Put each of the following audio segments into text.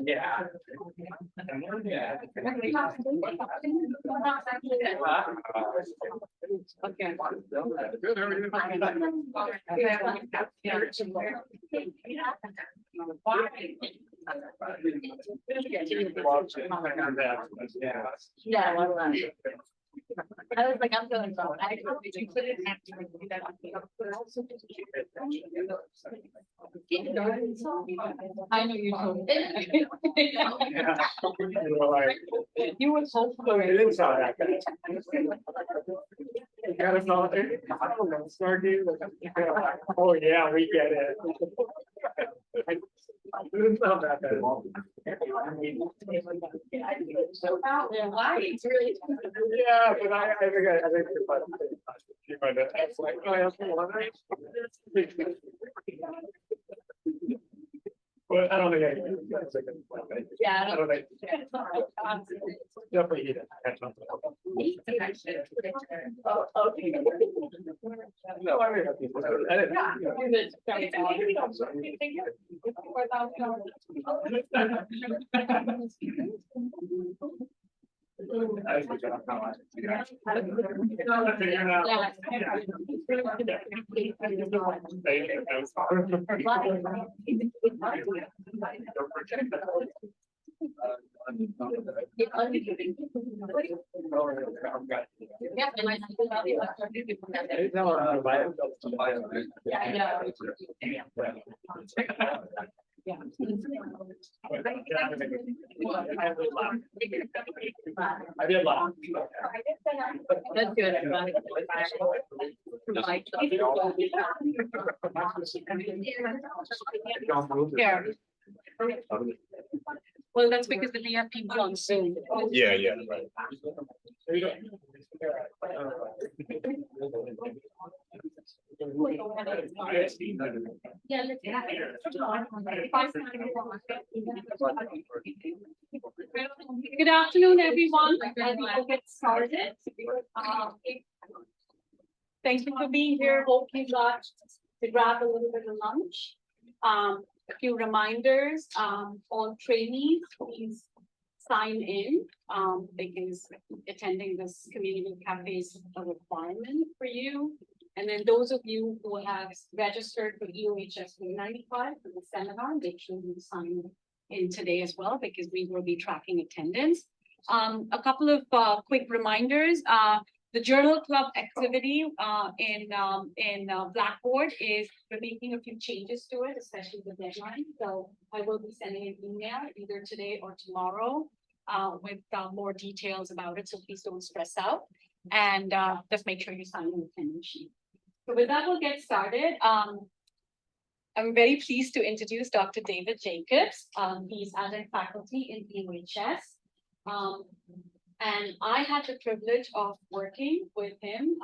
Yeah. Yeah, I was like, I'm going wrong. I know you told me. You were so It didn't sound that bad. You gotta know, I don't know, Snarky, oh yeah, we get it. It didn't sound that bad. Why? It's really. Yeah, but I think you might have, it's like, oh, I have one. Well, I don't think I. Yeah. I don't think. Definitely eat it. Oh, okay. No, I mean. I did laugh. That's good. Here. Well, that's because we have people on Zoom. Yeah, right. Yeah. Good afternoon, everyone. We'll get started. Thank you for being here. Hope you got to grab a little bit of lunch. A few reminders, all trainees, please sign in, because attending this community cafe is a requirement for you. And then those of you who have registered for EOHS 95 for the seminar, make sure you sign in today as well, because we will be tracking attendance. A couple of quick reminders. The journal club activity in Blackboard is we're making a few changes to it, especially the deadline. So I will be sending an email either today or tomorrow with more details about it. So please don't stress out, and just make sure you sign the attendance sheet. So with that, we'll get started. I'm very pleased to introduce Dr. David Jacobs. He's adjunct faculty in EOHS. And I had the privilege of working with him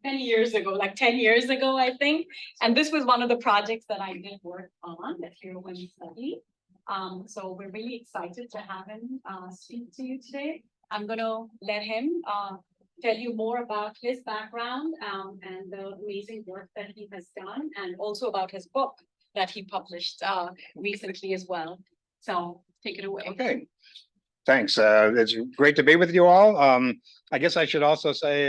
many years ago, like 10 years ago, I think. And this was one of the projects that I did work on, the Hero Women Study. So we're really excited to have him speak to you today. I'm going to let him tell you more about his background and the amazing work that he has done, and also about his book that he published recently as well. So take it away. Okay. Thanks. It's great to be with you all. I guess I should also say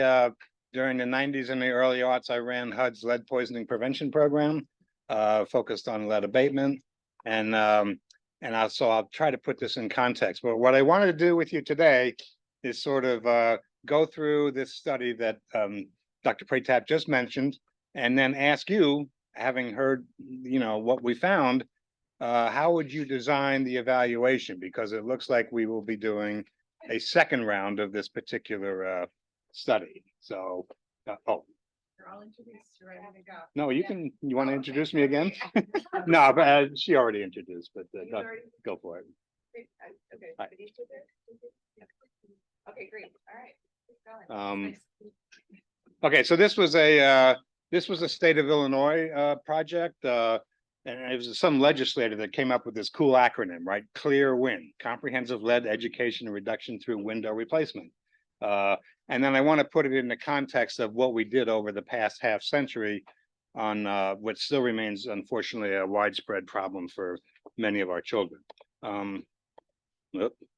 during the 90s and the early aughts, I ran HUD's lead poisoning prevention program, focused on lead abatement. And I'll try to put this in context. But what I wanted to do with you today is sort of go through this study that Dr. Pratap just mentioned, and then ask you, having heard, what we found, how would you design the evaluation? Because it looks like we will be doing a second round of this particular study. So, You're all introduced, you're ready to go. no, you want to introduce me again? No, but she already introduced, but go for it. Okay. Hi. Okay, great. All right. Keep going. Nice. Okay, so this was a state of Illinois project, and it was some legislator that came up with this cool acronym, right? CLEAR WIN, Comprehensive Lead Education and Reduction Through Window Replacement. And then I want to put it in the context of what we did over the past half century on what still remains, unfortunately, a widespread problem for many of our children.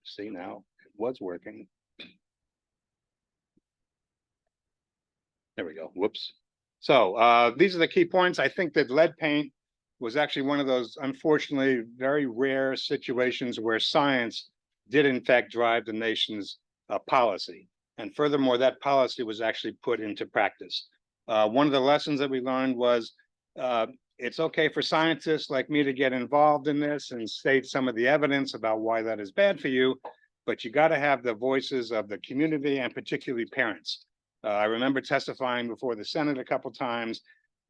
See now, it was working. There we go. Whoops. So these are the key points. I think that lead paint was actually one of those, unfortunately, very rare situations where science did in fact drive the nation's policy. And furthermore, that policy was actually put into practice. One of the lessons that we learned was it's okay for scientists like me to get involved in this and state some of the evidence about why that is bad for you, but you got to have the voices of the community and particularly parents. I remember testifying before the Senate a couple times,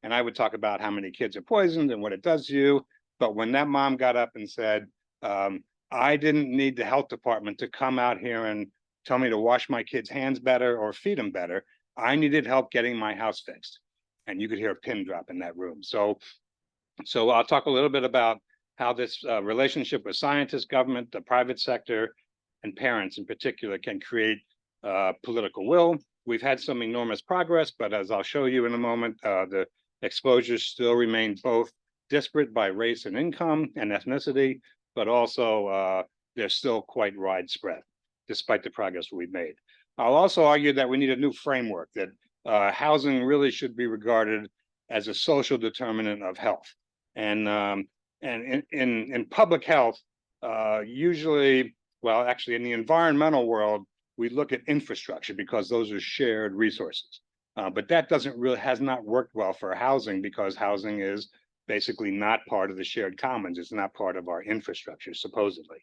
and I would talk about how many kids are poisoned and what it does to you. But when that mom got up and said, I didn't need the health department to come out here and tell me to wash my kids' hands better or feed them better, I needed help getting my house fixed. And you could hear a pin drop in that room. So I'll talk a little bit about how this relationship with scientists, government, the private sector, and parents in particular can create political will. We've had some enormous progress, but as I'll show you in a moment, the exposures still remain both disparate by race and income and ethnicity, but also they're still quite widespread, despite the progress we've made. I'll also argue that we need a new framework, that housing really should be regarded as a social determinant of health. And in public health, usually, well, actually in the environmental world, we look at infrastructure because those are shared resources. But that has not worked well for housing because housing is basically not part of the shared commons. It's not part of our infrastructure, supposedly.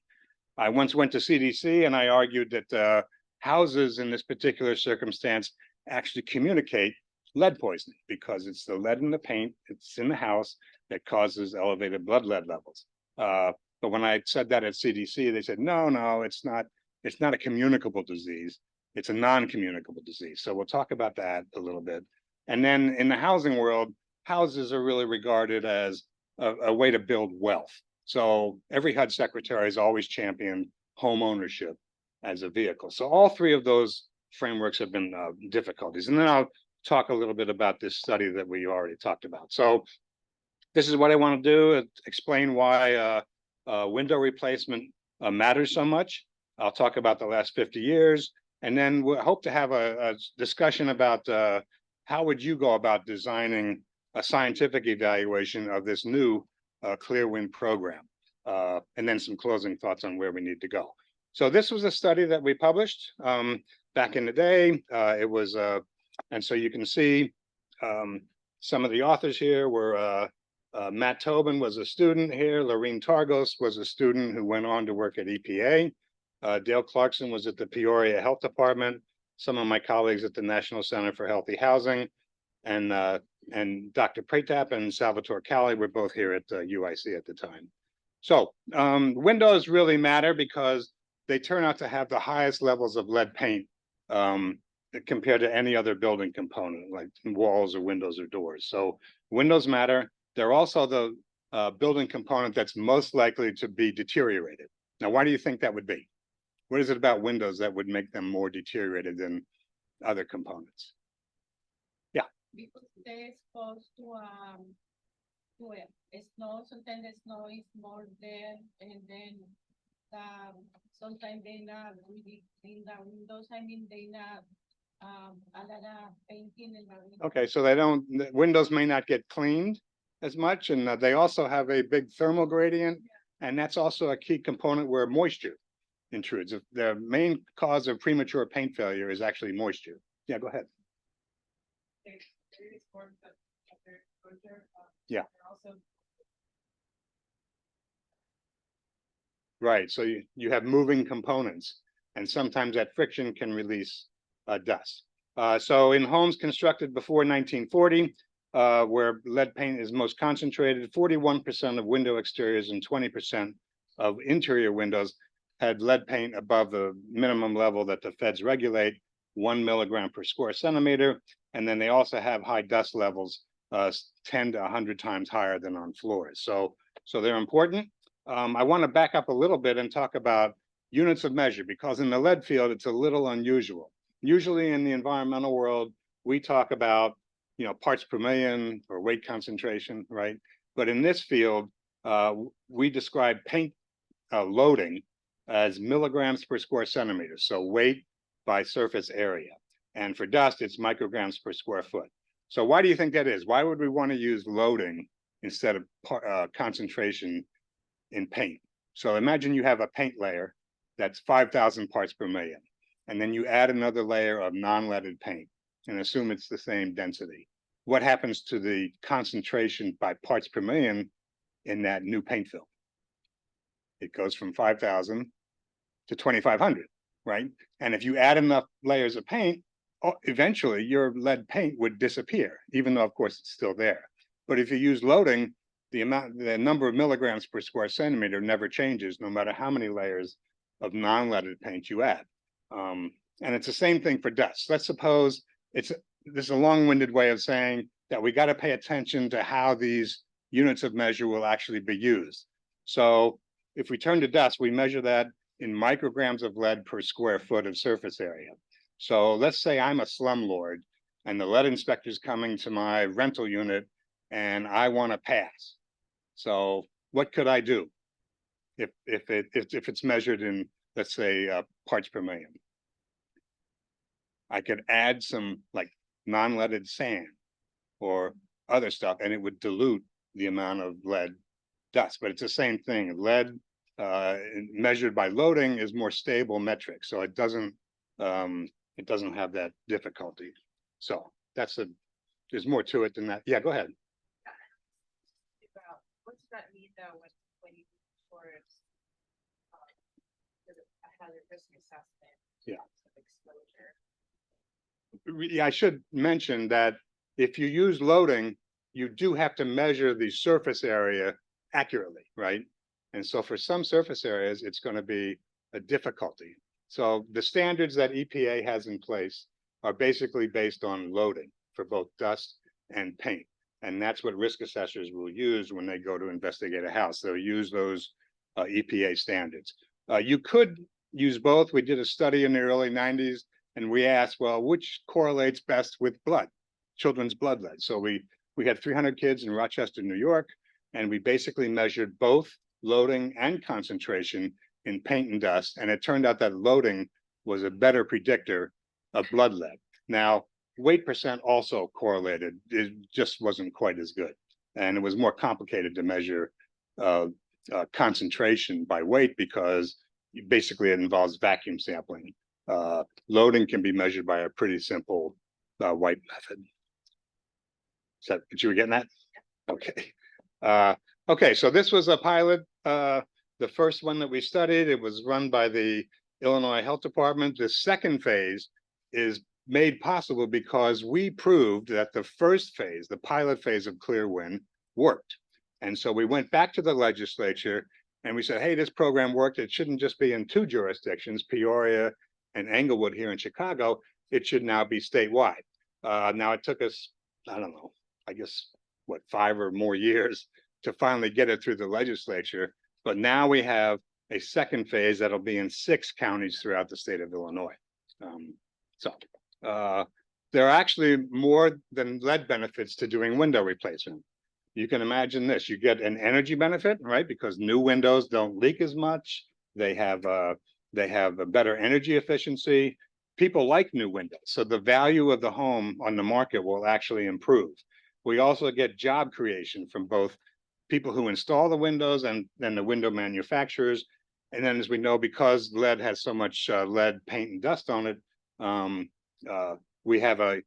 I once went to CDC and I argued that houses in this particular circumstance actually communicate lead poisoning because it's the lead in the paint, it's in the house that causes elevated blood lead levels. But when I said that at CDC, they said, no, it's not a communicable disease. It's a non-communicable disease. So we'll talk about that a little bit. And then in the housing world, houses are really regarded as a way to build wealth. So every HUD secretary has always championed home ownership as a vehicle. So all three of those frameworks have been difficulties. And then I'll talk a little bit about this study that we already talked about. So this is what I want to do, explain why window replacement matters so much. I'll talk about the last 50 years, and then we'll hope to have a discussion about how would you go about designing a scientific evaluation of this new Clear Wind program, and then some closing thoughts on where we need to go. So this was a study that we published back in the day. It was, and so you can see some of the authors here were Matt Tobin was a student here. Lorene Targos was a student who went on to work at EPA. Dale Clarkson was at the Peoria Health Department. Some of my colleagues at the National Center for Healthy Housing, and Dr. Pratap and Salvatore Calli were both here at UIC at the time. So windows really matter because they turn out to have the highest levels of lead paint compared to any other building component, like walls or windows or doors. So windows matter. They're also the building component that's most likely to be deteriorated. Now, why do you think that would be? What is it about windows that would make them more deteriorated than other components? Yeah. Because they're exposed to snow. Sometimes the snow is more there, and then sometimes they not really clean the windows. I mean, they not a lot of painting in the windows. Okay, so the windows may not get cleaned as much, and they also have a big thermal gradient, and that's also a key component where moisture intrudes. The main cause of premature paint failure is actually moisture. Yeah, go ahead. Yeah. Right, so you have moving components, and sometimes that friction can release dust. So in homes constructed before 1940, where lead paint is most concentrated, 41% of window exteriors and 20% of interior windows had lead paint above the minimum level that the feds regulate, 1 milligram per square centimeter. And then they also have high dust levels, 10 to 100 times higher than on floors. So they're important. I want to back up a little bit and talk about units of measure, because in the lead field, it's a little unusual. Usually in the environmental world, we talk about parts per million or weight concentration, right? But in this field, we describe paint loading as milligrams per square centimeter, so weight by surface area. And for dust, it's micrograms per square foot. So why do you think that is? Why would we want to use loading instead of concentration in paint? So imagine you have a paint layer that's 5,000 parts per million, and then you add another layer of non-leaded paint and assume it's the same density. What happens to the concentration by parts per million in that new paint film? It goes from 5,000 to 2,500, right? And if you add enough layers of paint, eventually your lead paint would disappear, even though of course it's still there. But if you use loading, the number of milligrams per square centimeter never changes, no matter how many layers of non-leaded paint you add. And it's the same thing for dust. Let's suppose this is a long-winded way of saying that we got to pay attention to how these units of measure will actually be used. So if we turn to dust, we measure that in micrograms of lead per square foot of surface area. So let's say I'm a slumlord and the lead inspector's coming to my rental unit and I want to pass. So what could I do if it's measured in, let's say, parts per million? I could add some like non-leaded sand or other stuff, and it would dilute the amount of lead dust. But it's the same thing. Lead measured by loading is more stable metric, so it doesn't have that difficulty. So there's more to it than that. Yeah, go ahead. What does that mean though when you towards a hazard risk assessment? Yeah. Of exposure? Yeah, I should mention that if you use loading, you do have to measure the surface area accurately, right? And so for some surface areas, it's going to be a difficulty. So the standards that EPA has in place are basically based on loading for both dust and paint. And that's what risk assessors will use when they go to investigate a house. They'll use those EPA standards. You could use both. We did a study in the early 90s, and we asked, well, which correlates best with blood, children's blood lead? So we had 300 kids in Rochester, New York, and we basically measured both loading and concentration in paint and dust. And it turned out that loading was a better predictor of blood lead. Now, weight percent also correlated. It just wasn't quite as good. And it was more complicated to measure concentration by weight because basically it involves vacuum sampling. Loading can be measured by a pretty simple wipe method. Is that what you were getting at? Okay. Okay, so this was a pilot. The first one that we studied, it was run by the Illinois Health Department. The second phase is made possible because we proved that the first phase, the pilot phase of Clearwind, worked. And so we went back to the legislature and we said, hey, this program worked. It shouldn't just be in 2 jurisdictions, Peoria and Englewood here in Chicago. It should now be statewide. Now it took us, I don't know, I guess, 5 or more years to finally get it through the legislature. But now we have a second phase that'll be in 6 counties throughout the state of Illinois. There are actually more than lead benefits to doing window replacement. You can imagine this, you get an energy benefit, right? Because new windows don't leak as much. They have a better energy efficiency. People like new windows. So the value of the home on the market will actually improve. We also get job creation from both people who install the windows and then the window manufacturers. And then, as we know, because lead has so much lead paint and dust on it, we have a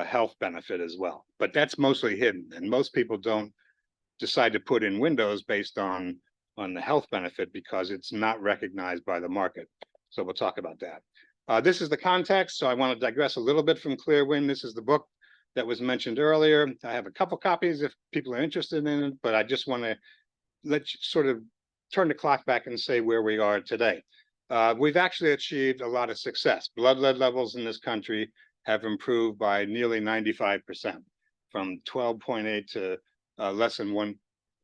health benefit as well. But that's mostly hidden, and most people don't decide to put in windows based on the health benefit because it's not recognized by the market. So we'll talk about that. This is the context. So I want to digress a little bit from Clearwind. This is the book that was mentioned earlier. I have a couple copies if people are interested in it, but I just want to let you sort of turn the clock back and say where we are today. We've actually achieved a lot of success. Blood lead levels in this country have improved by nearly 95%, from 12.8 to less than 1.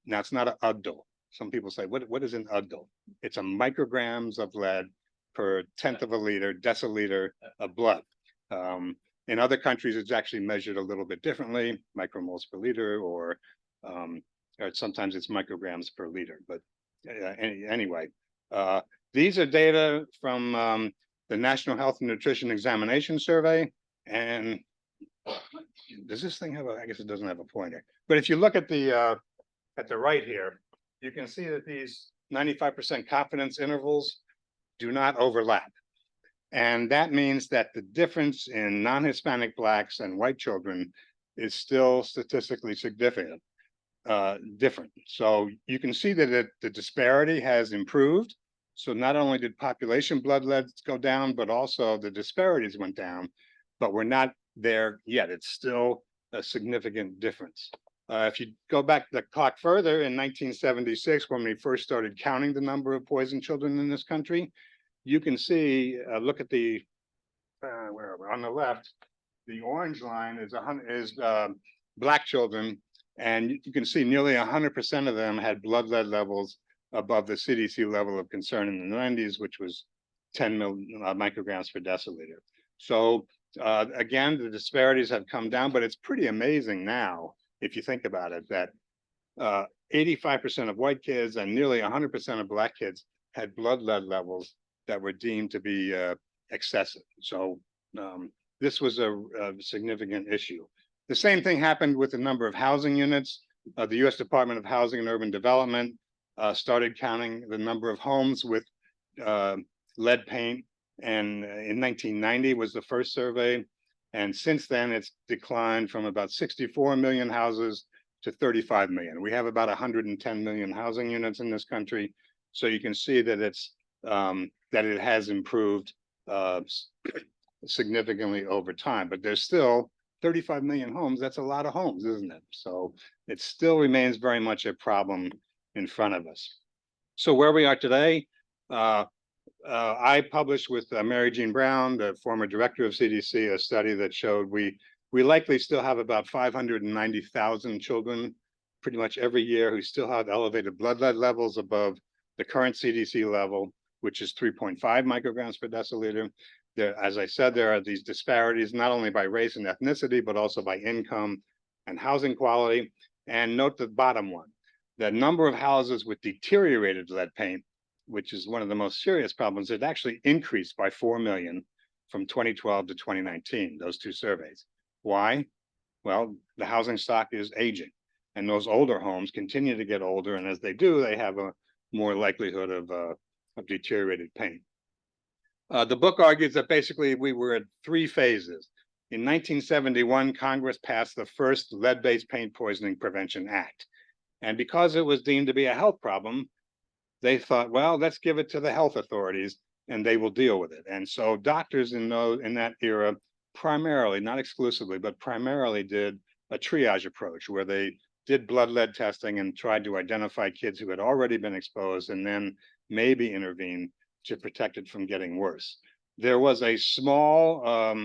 Now, it's not an UGDL. Some people say, what is an UGDL? It's a micrograms of lead per 1/10 of a liter, deciliter of blood. In other countries, it's actually measured a little bit differently, micromoles per liter, or sometimes it's micrograms per liter. But anyway, these are data from the National Health and Nutrition Examination Survey. And does this thing have a, I guess it doesn't have a pointer, but if you look at the right here, you can see that these 95% confidence intervals do not overlap. And that means that the difference in non-Hispanic Blacks and white children is still statistically significant, different. So you can see that the disparity has improved. So not only did population blood leads go down, but also the disparities went down, but we're not there yet. It's still a significant difference. If you go back the clock further, in 1976, when we first started counting the number of poisoned children in this country, you can see, look at the, where are we? On the left, the orange line is Black children, and you can see nearly 100% of them had blood lead levels above the CDC level of concern in the 90s, which was 10 micrograms per deciliter. So again, the disparities have come down, but it's pretty amazing now, if you think about it, that 85% of white kids and nearly 100% of Black kids had blood lead levels that were deemed to be excessive. So this was a significant issue. The same thing happened with the number of housing units. The U.S. Department of Housing and Urban Development started counting the number of homes with lead paint, and in 1990 was the first survey. And since then, it's declined from about 64 million houses to 35 million. We have about 110 million housing units in this country. So you can see that it's that it has improved significantly over time, but there's still 35 million homes. That's a lot of homes, isn't it? So it still remains very much a problem in front of us. So where we are today, I published with Mary Jean Brown, the former director of CDC, a study that showed we likely still have about 590,000 children pretty much every year who still have elevated blood lead levels above the current CDC level, which is 3.5 micrograms per deciliter. There, as I said, there are these disparities not only by race and ethnicity, but also by income and housing quality. And note the bottom one, the number of houses with deteriorated lead paint, which is one of the most serious problems, it actually increased by 4 million from 2012 to 2019, those two surveys. Why? Well, the housing stock is aging, and those older homes continue to get older, and as they do, they have a more likelihood of deteriorated paint. The book argues that basically we were at 3 phases. In 1971, Congress passed the first lead-based paint poisoning prevention act. And because it was deemed to be a health problem, they thought, well, let's give it to the health authorities and they will deal with it. And so doctors in that era primarily, not exclusively, but primarily did a triage approach where they did blood lead testing and tried to identify kids who had already been exposed and then maybe intervene to protect it from getting worse. There was a small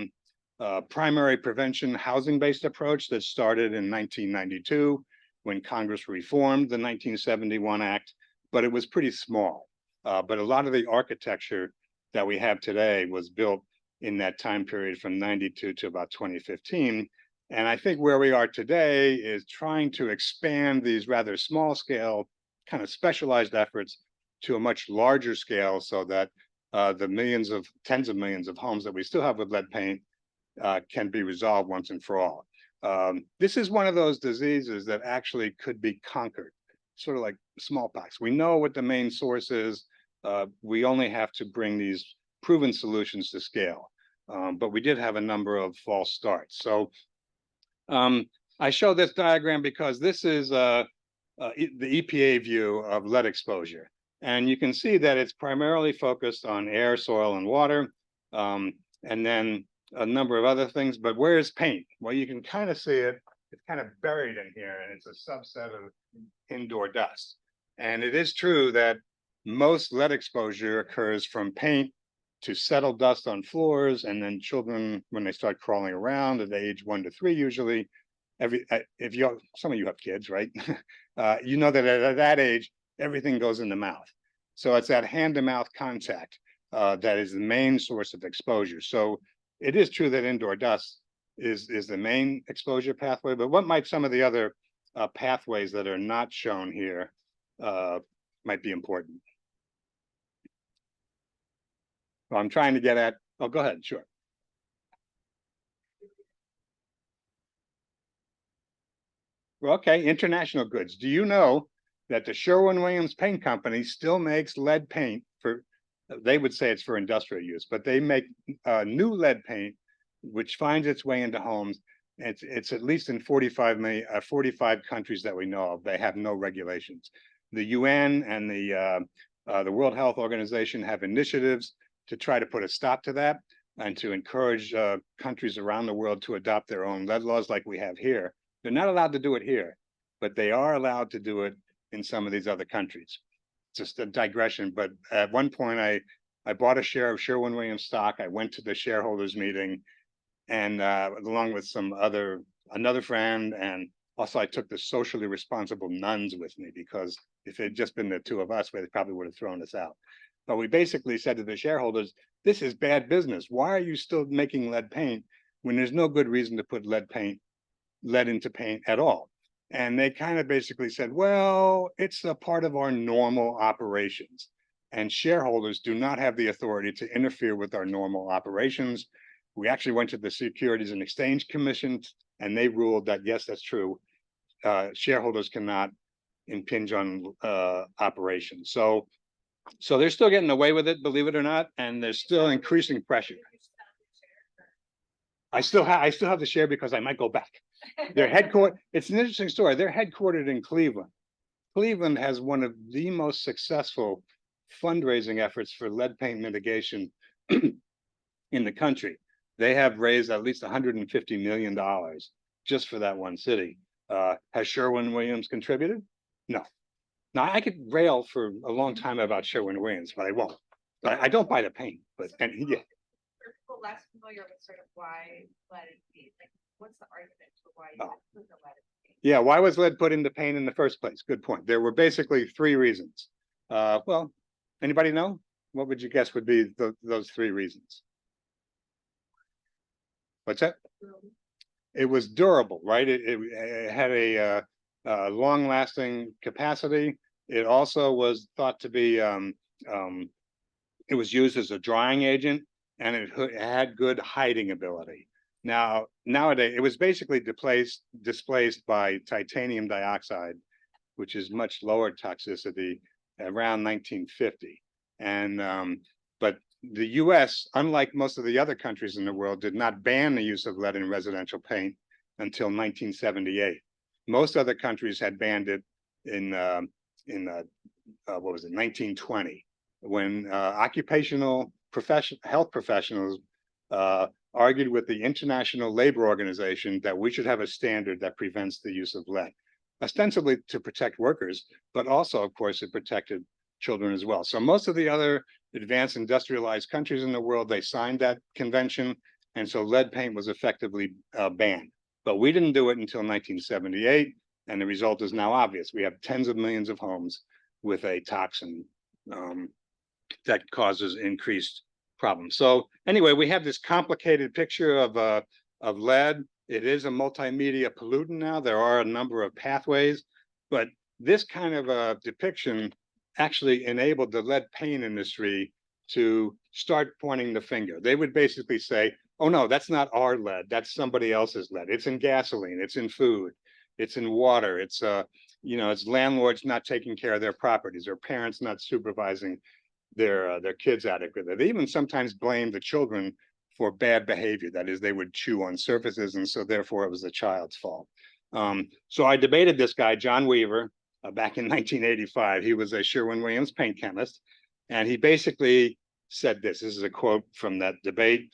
primary prevention housing-based approach that started in 1992 when Congress reformed the 1971 Act, but it was pretty small. But a lot of the architecture that we have today was built in that time period from 92 to about 2015. And I think where we are today is trying to expand these rather small scale, kind of specialized efforts to a much larger scale so that the tens of millions of homes that we still have with lead paint can be resolved once and for all. This is one of those diseases that actually could be conquered, sort of like smallpox. We know what the main source is. We only have to bring these proven solutions to scale. But we did have a number of false starts. So I show this diagram because this is the EPA view of lead exposure. And you can see that it's primarily focused on air, soil, and water, and then a number of other things. But where is paint? Well, you can kind of see it. It's kind of buried in here, and it's a subset of indoor dust. And it is true that most lead exposure occurs from paint to settled dust on floors, and then children, when they start crawling around at age 1 to 3, usually, some of you have kids, right? You know that at that age, everything goes in the mouth. So it's that hand-to-mouth contact that is the main source of exposure. So it is true that indoor dust is the main exposure pathway, but what might some of the other pathways that are not shown here might be important? Well, I'm trying to get at, oh, go ahead, sure. Well, okay, international goods. Do you know that the Sherwin-Williams Paint Company still makes lead paint for, they would say it's for industrial use, but they make new lead paint, which finds its way into homes. It's at least in 45 countries that we know of. They have no regulations. The UN and the World Health Organization have initiatives to try to put a stop to that and to encourage countries around the world to adopt their own lead laws like we have here. They're not allowed to do it here, but they are allowed to do it in some of these other countries. It's just a digression, but at one point I bought a share of Sherwin-Williams stock. I went to the shareholders meeting, and along with another friend, and also I took the socially responsible nuns with me, because if it had just been the two of us, they probably would have thrown us out. But we basically said to the shareholders, this is bad business. Why are you still making lead paint when there's no good reason to put lead into paint at all? And they kind of basically said, well, it's a part of our normal operations, and shareholders do not have the authority to interfere with our normal operations. We actually went to the Securities and Exchange Commission, and they ruled that, yes, that's true. Shareholders cannot impinge on operations. So they're still getting away with it, believe it or not, and there's still increasing pressure. I still have the share because I might go back. They're headquartered. It's an interesting story. They're headquartered in Cleveland. Cleveland has one of the most successful fundraising efforts for lead paint mitigation in the country. They have raised at least $150 million just for that one city. Has Sherwin-Williams contributed? No. Now, I could rail for a long time about Sherwin-Williams, but I won't. I don't buy the paint, but yeah. For people less familiar with sort of why lead is paint, like what's the argument for why you would put the lead in paint? Yeah, why was lead put into paint in the first place? Good point. There were basically three reasons. Well, anybody know? What would you guess would be those three reasons? What's that? It was durable, right? It had a long-lasting capacity. It also was thought to be, it was used as a drying agent, and it had good hiding ability. Now, nowadays, it was basically displaced by titanium dioxide, which is much lower toxicity, around 1950. And but the US, unlike most of the other countries in the world, did not ban the use of lead in residential paint until 1978. Most other countries had banned it in what was it, 1920, when occupational health professionals argued with the International Labor Organization that we should have a standard that prevents the use of lead, ostensibly to protect workers, but also, of course, it protected children as well. So most of the other advanced industrialized countries in the world, they signed that convention, and so lead paint was effectively banned. But we didn't do it until 1978, and the result is now obvious. We have tens of millions of homes with a toxin that causes increased problems. So anyway, we have this complicated picture of lead. It is a multimedia pollutant now. There are a number of pathways, but this kind of a depiction actually enabled the lead paint industry to start pointing the finger. They would basically say, oh no, that's not our lead, that's somebody else's lead. It's in gasoline, it's in food, it's in water, it's it's landlords not taking care of their properties, or parents not supervising their kids adequately. They even sometimes blame the children for bad behavior. That is, they would chew on surfaces, and so therefore it was the child's fault. So I debated this guy, John Weaver, back in 1985. He was a Sherwin-Williams paint chemist, and he basically said this. This is a quote from that debate.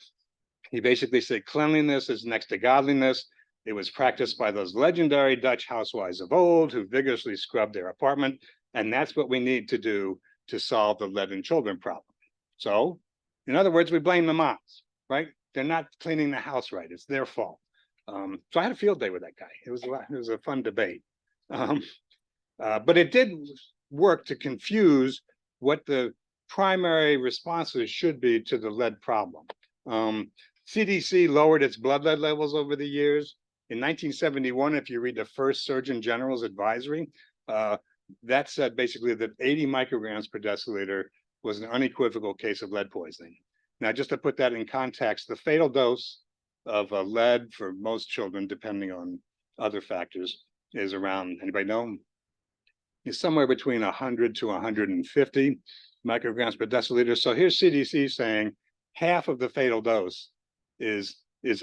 He basically said, cleanliness is next to godliness. It was practiced by those legendary Dutch housewives of old who vigorously scrubbed their apartment, and that's what we need to do to solve the lead in children problem. So, in other words, we blame the moms, right? They're not cleaning the house right. It's their fault. So I had a field day with that guy. It was a fun debate. But it did work to confuse what the primary responses should be to the lead problem. CDC lowered its blood lead levels over the years. In 1971, if you read the first Surgeon General's advisory, that said basically that 80 micrograms per deciliter was an unequivocal case of lead poisoning. Now, just to put that in context, the fatal dose of lead for most children, depending on other factors, is around, anybody know? Is somewhere between 100 to 150 micrograms per deciliter. So here's CDC saying half of the fatal dose is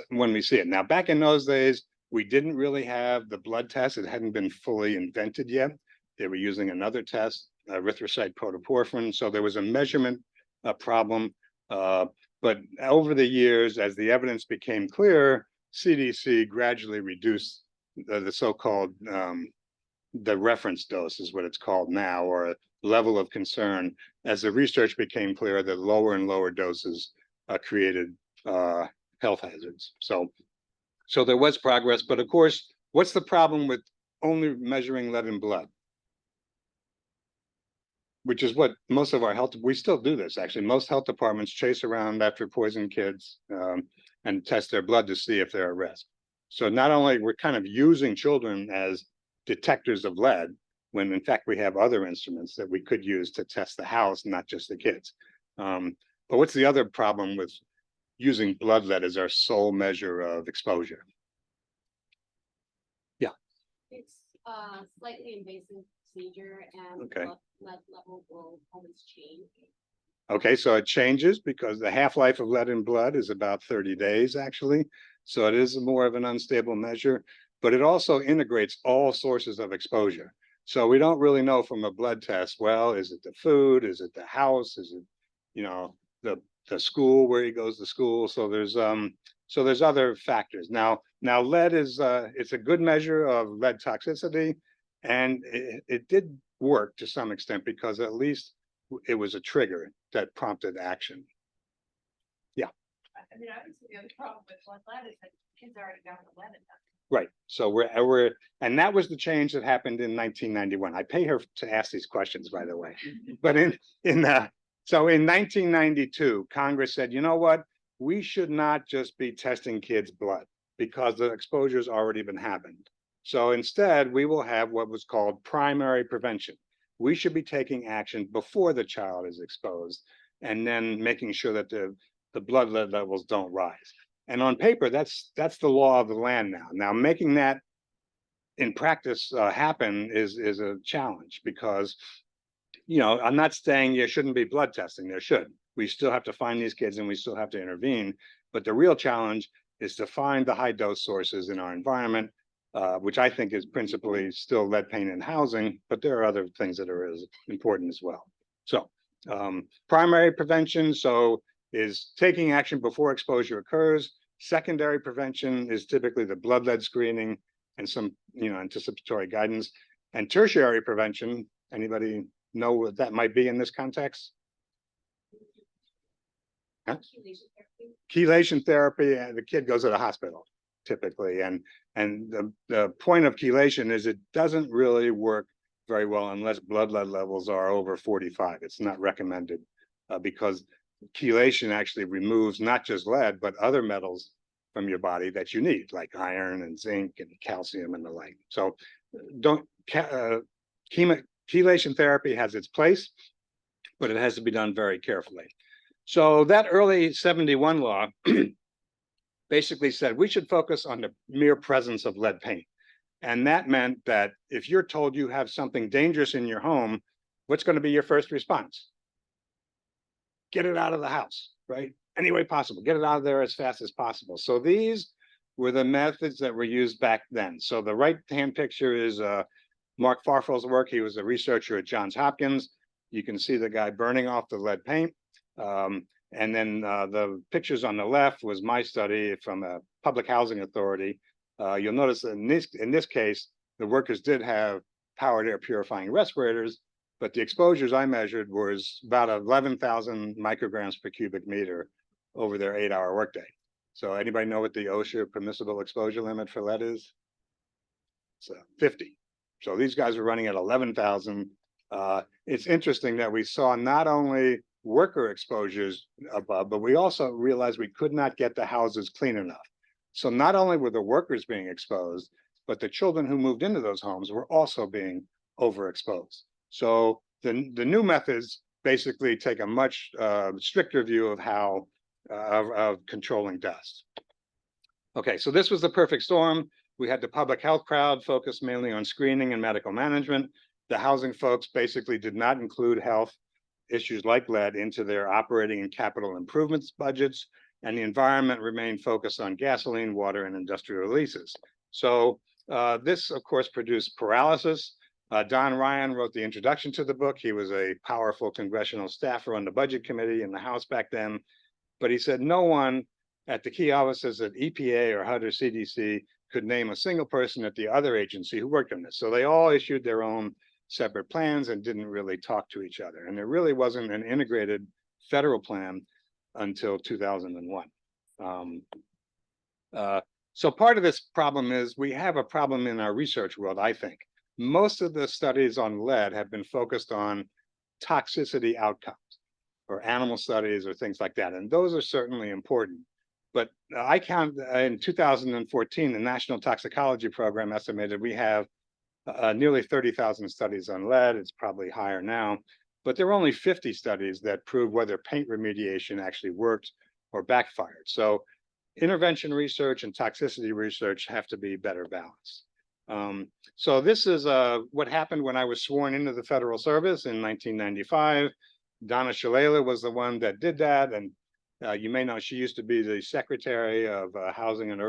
when we see it. Now, back in those days, we didn't really have the blood test. It hadn't been fully invented yet. They were using another test, erythrocyte protoporphyrin. So there was a measurement problem. But over the years, as the evidence became clearer, CDC gradually reduced the so-called the reference dose is what it's called now, or a level of concern. As the research became clearer, that lower and lower doses created health hazards. So there was progress, but of course, what's the problem with only measuring lead in blood? Which is what most of our health, we still do this actually. Most health departments chase around after poisoned kids and test their blood to see if they're at risk. So not only we're kind of using children as detectors of lead, when in fact we have other instruments that we could use to test the house, not just the kids. But what's the other problem with using blood lead as our sole measure of exposure? Yeah. It's slightly invasive procedure and Okay. Lead level will always change. Okay, so it changes because the half-life of lead in blood is about 30 days, actually. So it is more of an unstable measure, but it also integrates all sources of exposure. So we don't really know from a blood test, well, is it the food? Is it the house? Is it, you know, the school where he goes to school? So there's other factors. Now lead is it's a good measure of lead toxicity, and it did work to some extent because at least it was a trigger that prompted action. Yeah. I mean, obviously the other problem with lead is that kids already got the lead in them. Right. So and that was the change that happened in 1991. I pay her to ask these questions, by the way. But so in 1992, Congress said, you know what? We should not just be testing kids' blood because the exposure's already been happened. So instead, we will have what was called primary prevention. We should be taking action before the child is exposed and then making sure that the blood lead levels don't rise. And on paper, that's the law of the land now. Now, making that in practice happen is a challenge because, you know, I'm not saying there shouldn't be blood testing. There should. We still have to find these kids and we still have to intervene. But the real challenge is to find the high dose sources in our environment, which I think is principally still lead paint in housing, but there are other things that are as important as well. So primary prevention is taking action before exposure occurs. Secondary prevention is typically the blood lead screening and some, you know, anticipatory guidance. And tertiary prevention, anybody know what that might be in this context? Huh? Chelation therapy, and the kid goes to the hospital typically. And the point of chelation is it doesn't really work very well unless blood lead levels are over 45. It's not recommended because chelation actually removes not just lead, but other metals from your body that you need, like iron and zinc and calcium and the like. So chelation therapy has its place, but it has to be done very carefully. So that early 71 law basically said we should focus on the mere presence of lead paint. And that meant that if you're told you have something dangerous in your home, what's going to be your first response? Get it out of the house, right? Any way possible, get it out of there as fast as possible. So these were the methods that were used back then. So the right-hand picture is Mark Farfel's work. He was a researcher at Johns Hopkins. You can see the guy burning off the lead paint. And then the pictures on the left was my study from a public housing authority. You'll notice in this case, the workers did have powered air purifying respirators, but the exposures I measured was about 11,000 micrograms per cubic meter over their 8-hour workday. So anybody know what the OSHA permissible exposure limit for lead is? It's 50. So these guys were running at 11,000. It's interesting that we saw not only worker exposures above, but we also realized we could not get the houses clean enough. So not only were the workers being exposed, but the children who moved into those homes were also being overexposed. So the new methods basically take a much stricter view of how of controlling dust. Okay, so this was the perfect storm. We had the public health crowd focused mainly on screening and medical management. The housing folks basically did not include health issues like lead into their operating and capital improvements budgets, and the environment remained focused on gasoline, water, and industrial releases. So this, of course, produced paralysis. Don Ryan wrote the introduction to the book. He was a powerful congressional staffer on the budget committee in the House back then, but he said no one at the key offices at EPA or HUD or CDC could name a single person at the other agency who worked on this. So they all issued their own separate plans and didn't really talk to each other. And there really wasn't an integrated federal plan until 2001. So part of this problem is we have a problem in our research world, I think. Most of the studies on lead have been focused on toxicity outcomes or animal studies or things like that. And those are certainly important. But I count in 2014, the National Toxicology Program estimated we have nearly 30,000 studies on lead. It's probably higher now, but there were only 50 studies that prove whether paint remediation actually worked or backfired. So intervention research and toxicity research have to be better balanced. So this is what happened when I was sworn into the federal service in 1995. Donna Shalala was the one that did that, and you may know she used to be the Secretary of Housing and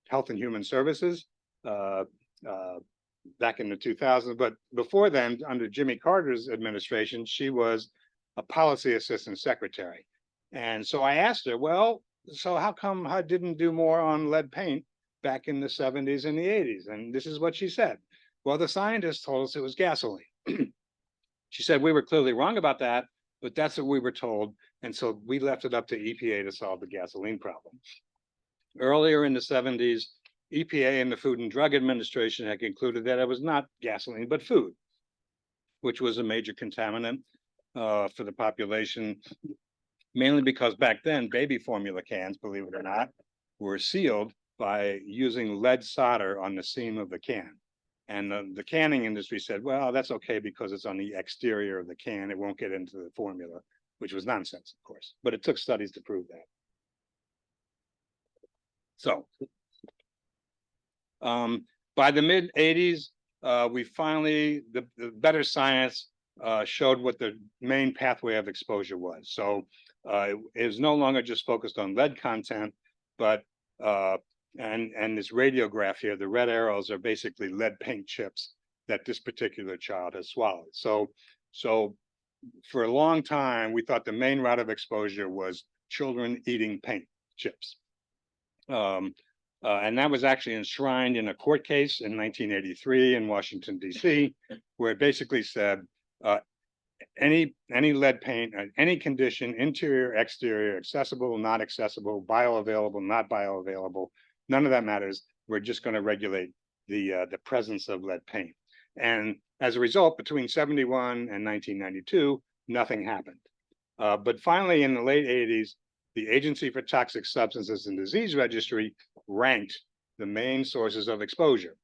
Health and Human Services back in the 2000s. But before then, under Jimmy Carter's administration, she was a policy assistant secretary. And so I asked her, well, so how come HUD didn't do more on lead paint back in the 70s and the 80s? And this is what she said. Well, the scientists told us it was gasoline. She said we were clearly wrong about that, but that's what we were told. And so we left it up to EPA to solve the gasoline problem. Earlier in the 70s, EPA and the Food and Drug Administration had concluded that it was not gasoline, but food, which was a major contaminant for the population, mainly because back then baby formula cans, believe it or not, were sealed by using lead solder on the seam of the can. And the canning industry said, well, that's okay because it's on the exterior of the can. It won't get into the formula, which was nonsense, of course, but it took studies to prove that. So by the mid 80s, we finally, the better science showed what the main pathway of exposure was. So it is no longer just focused on lead content, but and this radiograph here, the red arrows are basically lead paint chips that this particular child has swallowed. So for a long time, we thought the main route of exposure was children eating paint chips. And that was actually enshrined in a court case in 1983 in Washington, D.C., where it basically said any lead paint, any condition, interior, exterior, accessible, not accessible, bioavailable, not bioavailable, none of that matters. We're just going to regulate the presence of lead paint. And as a result, between 71 and 1992, nothing happened. But finally, in the late 80s, the Agency for Toxic Substances and Disease Registry ranked the main sources of exposure.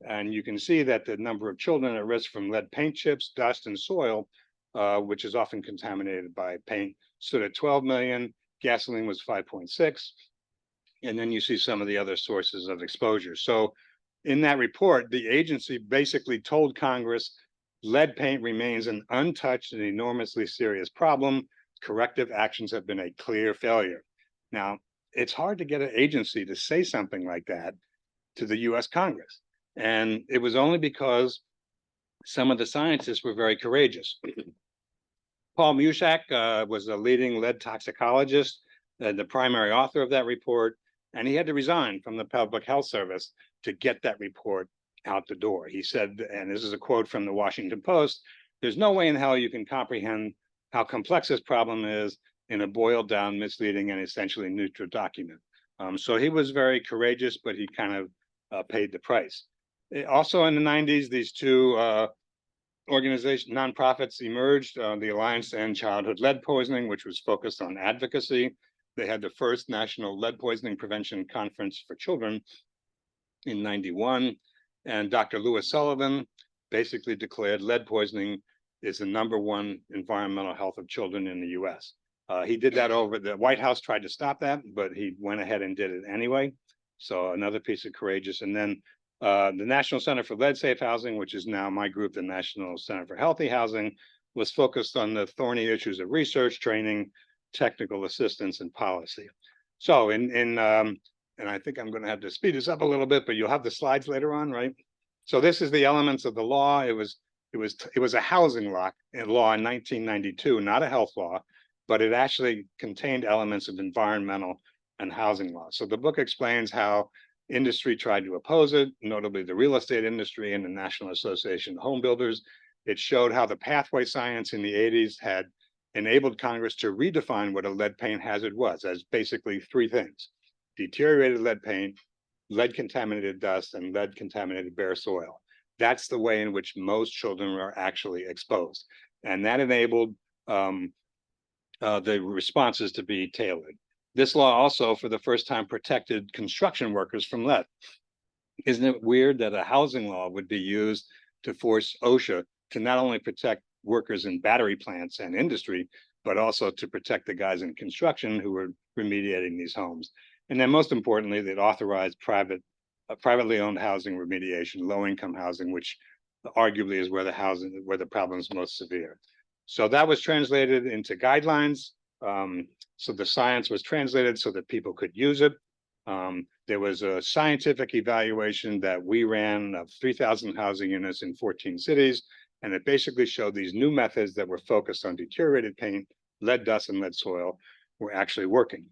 And you can see that the number of children at risk from lead paint chips, dust, and soil, which is often contaminated by paint, stood at 12 million. Gasoline was 5.6. And then you see some of the other sources of exposure. So in that report, the agency basically told Congress lead paint remains an untouched and enormously serious problem. Corrective actions have been a clear failure. Now, it's hard to get an agency to say something like that to the US Congress. And it was only because some of the scientists were very courageous. Paul Mushak was a leading lead toxicologist and the primary author of that report, and he had to resign from the Public Health Service to get that report out the door. He said, and this is a quote from the Washington Post, "There's no way in hell you can comprehend how complex this problem is in a boiled down, misleading, and essentially neutral document." So he was very courageous, but he kind of paid the price. Also in the 90s, these two organization, nonprofits emerged, the Alliance to End Childhood Lead Poisoning, which was focused on advocacy. They had the first National Lead Poisoning Prevention Conference for Children in 91. And Dr. Lewis Sullivan basically declared lead poisoning is the #1 environmental health of children in the US. He did that over, the White House tried to stop that, but he went ahead and did it anyway. So another piece of courageous. And then the National Center for Lead Safe Housing, which is now my group, the National Center for Healthy Housing, was focused on the thorny issues of research, training, technical assistance, and policy. So and I think I'm going to have to speed this up a little bit, but you'll have the slides later on, right? So this is the elements of the law. It was a housing law in 1992, not a health law, but it actually contained elements of environmental and housing law. So the book explains how industry tried to oppose it, notably the real estate industry and the National Association of Home Builders. It showed how the pathway science in the 80s had enabled Congress to redefine what a lead paint hazard was as basically 3 things: deteriorated lead paint, lead contaminated dust, and lead contaminated bare soil. That's the way in which most children are actually exposed. And that enabled the responses to be tailored. This law also, for the first time, protected construction workers from lead. Isn't it weird that a housing law would be used to force OSHA to not only protect workers in battery plants and industry, but also to protect the guys in construction who were remediating these homes? And then most importantly, that authorized privately owned housing remediation, low-income housing, which arguably is where the problem is most severe. So that was translated into guidelines. So the science was translated so that people could use it. There was a scientific evaluation that we ran of 3,000 housing units in 14 cities. And it basically showed these new methods that were focused on deteriorated paint, lead dust, and lead soil were actually working.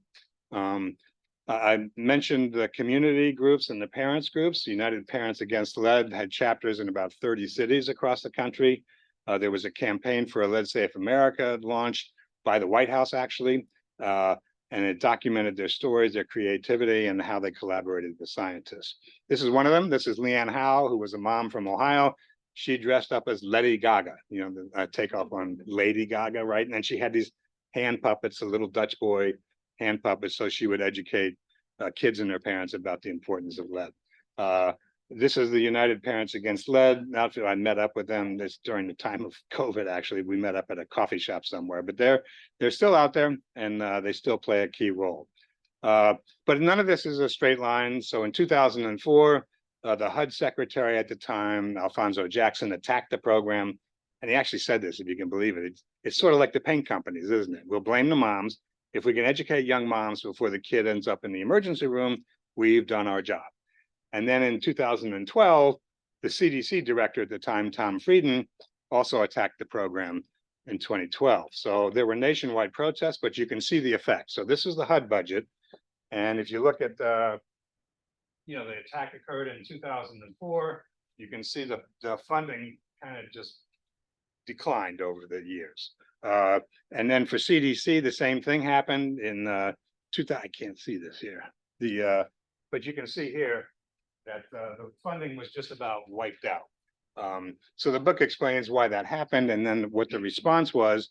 I mentioned the community groups and the parents groups. United Parents Against Lead had chapters in about 30 cities across the country. There was a campaign for a Lead Safe America launched by the White House, actually, and it documented their stories, their creativity, and how they collaborated with scientists. This is one of them. This is Leanne Howe, who was a mom from Ohio. She dressed up as Lady Gaga, you know, the takeoff on Lady Gaga, right? And then she had these hand puppets, a little Dutch boy hand puppets, so she would educate kids and their parents about the importance of lead. This is the United Parents Against Lead. After I met up with them this during the time of COVID, actually, we met up at a coffee shop somewhere, but they're still out there, and they still play a key role. But none of this is a straight line. So in 2004, the HUD secretary at the time, Alfonso Jackson, attacked the program. And he actually said this, if you can believe it. It's sort of like the paint companies, isn't it? We'll blame the moms. If we can educate young moms before the kid ends up in the emergency room, we've done our job. And then in 2012, the CDC director at the time, Tom Frieden, also attacked the program in 2012. So there were nationwide protests, but you can see the effect. So this is the HUD budget. And if you look at, the attack occurred in 2004, you can see the funding kind of just declined over the years. And then for CDC, the same thing happened in I can't see this here. But you can see here that the funding was just about wiped out. So the book explains why that happened and then what the response was.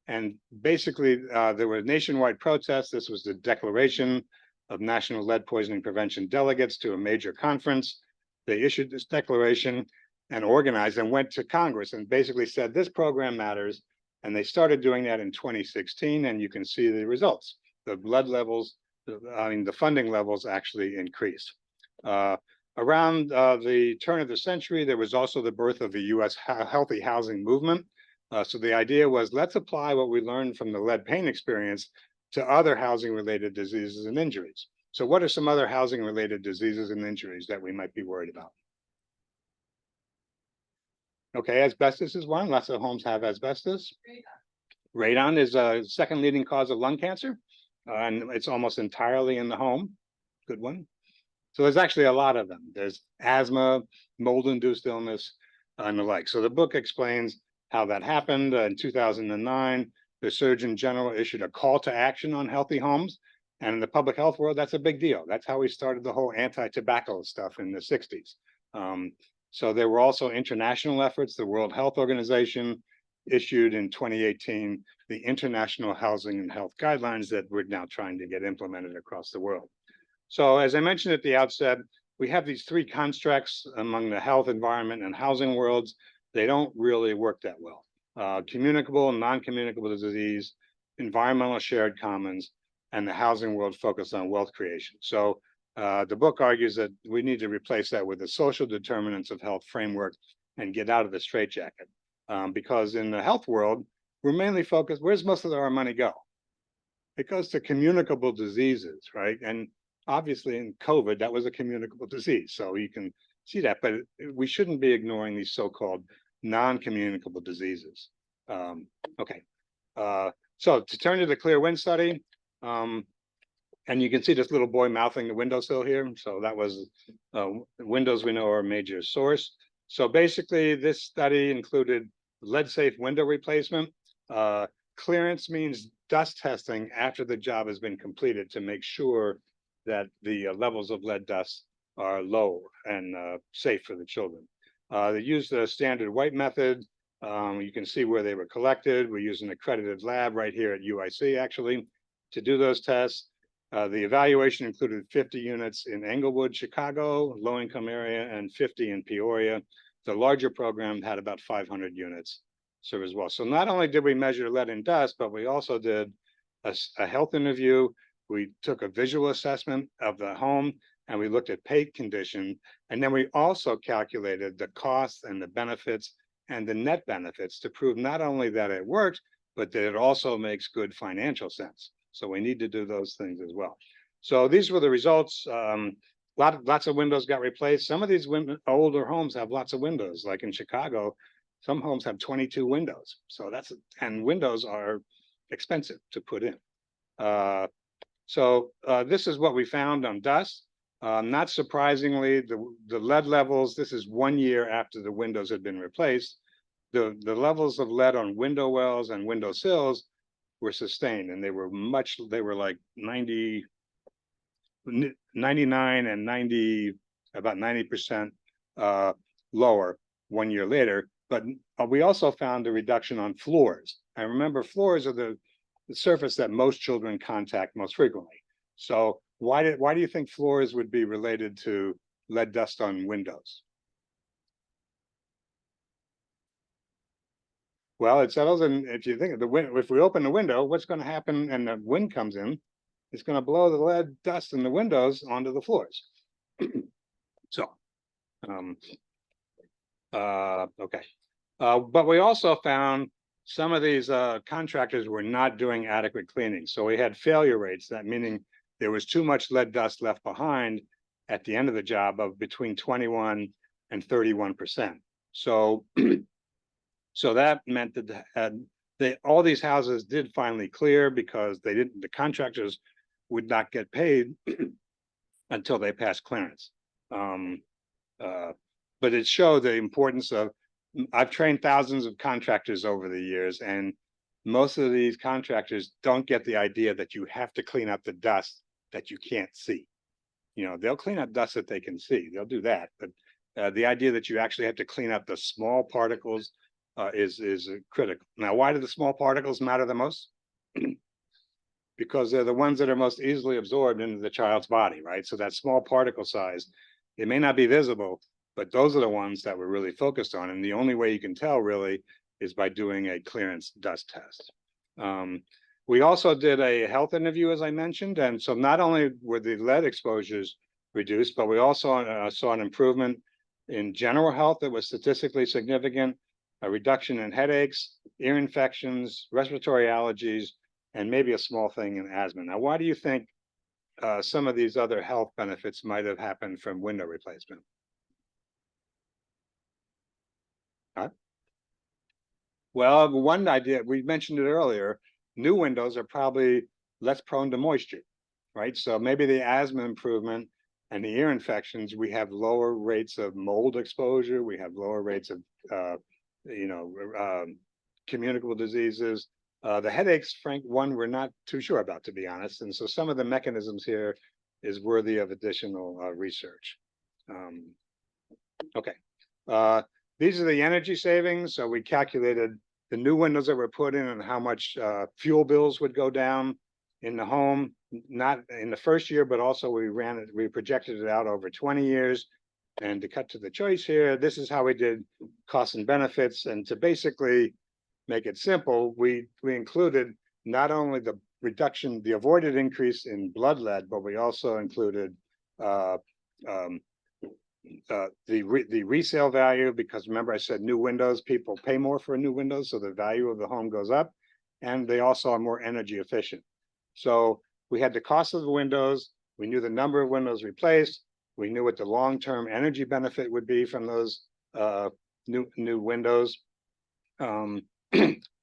And basically, there were nationwide protests. This was the declaration of National Lead Poisoning Prevention Delegates to a major conference. They issued this declaration and organized and went to Congress and basically said, this program matters. And they started doing that in 2016, and you can see the results. The blood levels, the funding levels actually increased. Around the turn of the century, there was also the birth of the US healthy housing movement. So the idea was, let's apply what we learned from the lead paint experience to other housing-related diseases and injuries. So what are some other housing-related diseases and injuries that we might be worried about? Okay, asbestos is one. Lots of homes have asbestos. Radon is a second leading cause of lung cancer, and it's almost entirely in the home. Good one. So there's actually a lot of them. There's asthma, mold-induced illness, and the like. So the book explains how that happened. In 2009, the Surgeon General issued a call to action on healthy homes. And in the public health world, that's a big deal. That's how we started the whole anti-tobacco stuff in the 60s. So there were also international efforts. The World Health Organization issued in 2018 the International Housing and Health Guidelines that we're now trying to get implemented across the world. So as I mentioned at the outset, we have these three constructs among the health, environment, and housing worlds. They don't really work that well. Communicable and non-communicable disease, environmental shared commons, and the housing world focused on wealth creation. So the book argues that we need to replace that with the social determinants of health framework and get out of the straitjacket. Because in the health world, we're mainly focused, where's most of our money go? It goes to communicable diseases, right? And obviously in COVID, that was a communicable disease. So you can see that, but we shouldn't be ignoring these so-called non-communicable diseases. Okay, so to turn to the Clear Wind study, and you can see this little boy mouthing the windowsill here. So that was windows we know are a major source. So basically this study included lead-safe window replacement. Clearance means dust testing after the job has been completed to make sure that the levels of lead dust are low and safe for the children. They used the standard white method. You can see where they were collected. We use an accredited lab right here at UIC actually to do those tests. The evaluation included 50 units in Englewood, Chicago, low-income area, and 50 in Peoria. The larger program had about 500 units served as well. So not only did we measure lead and dust, but we also did a health interview. We took a visual assessment of the home, and we looked at paint condition. And then we also calculated the costs and the benefits and the net benefits to prove not only that it worked, but that it also makes good financial sense. So we need to do those things as well. So these were the results. Lots of windows got replaced. Some of these older homes have lots of windows. Like in Chicago, some homes have 22 windows. So and windows are expensive to put in. This is what we found on dust. Not surprisingly, the lead levels, this is 1 year after the windows had been replaced. The levels of lead on window wells and window sills were sustained, and they were like 99 and 90, about 90% lower 1 year later. But we also found a reduction on floors. And remember, floors are the surface that most children contact most frequently. So why do you think floors would be related to lead dust on windows? Well, it settles, and if you think of the wind, if we open the window, what's going to happen and the wind comes in, it's going to blow the lead dust in the windows onto the floors. So, okay. But we also found some of these contractors were not doing adequate cleaning. So we had failure rates, that meaning there was too much lead dust left behind at the end of the job of between 21 and 31%. So so that meant that all these houses did finally clear because the contractors would not get paid until they passed clearance. But it showed the importance of, I've trained thousands of contractors over the years, and most of these contractors don't get the idea that you have to clean up the dust that you can't see. You know, they'll clean up dust that they can see. They'll do that. But the idea that you actually have to clean up the small particles is critical. Now, why do the small particles matter the most? Because they're the ones that are most easily absorbed into the child's body, right? So that small particle size, it may not be visible, but those are the ones that we're really focused on. And the only way you can tell really is by doing a clearance dust test. We also did a health interview, as I mentioned. And so not only were the lead exposures reduced, but we also saw an improvement in general health that was statistically significant, a reduction in headaches, ear infections, respiratory allergies, and maybe a small thing in asthma. Now, why do you think some of these other health benefits might have happened from window replacement? Huh? Well, one idea, we mentioned it earlier, new windows are probably less prone to moisture, right? So maybe the asthma improvement and the ear infections, we have lower rates of mold exposure, we have lower rates of communicable diseases. The headaches, Frank, one we're not too sure about, to be honest. And so some of the mechanisms here is worthy of additional research. Okay, These are the energy savings. So we calculated the new windows that were put in and how much fuel bills would go down in the home, not in the first year, but also we projected it out over 20 years. And to cut to the choice here, this is how we did costs and benefits. And to basically make it simple, we included not only the reduction, the avoided increase in blood lead, but we also included the resale value, because remember I said new windows, people pay more for new windows, so the value of the home goes up, and they also are more energy efficient. So we had the cost of the windows, we knew the number of windows replaced, we knew what the long-term energy benefit would be from those new windows. And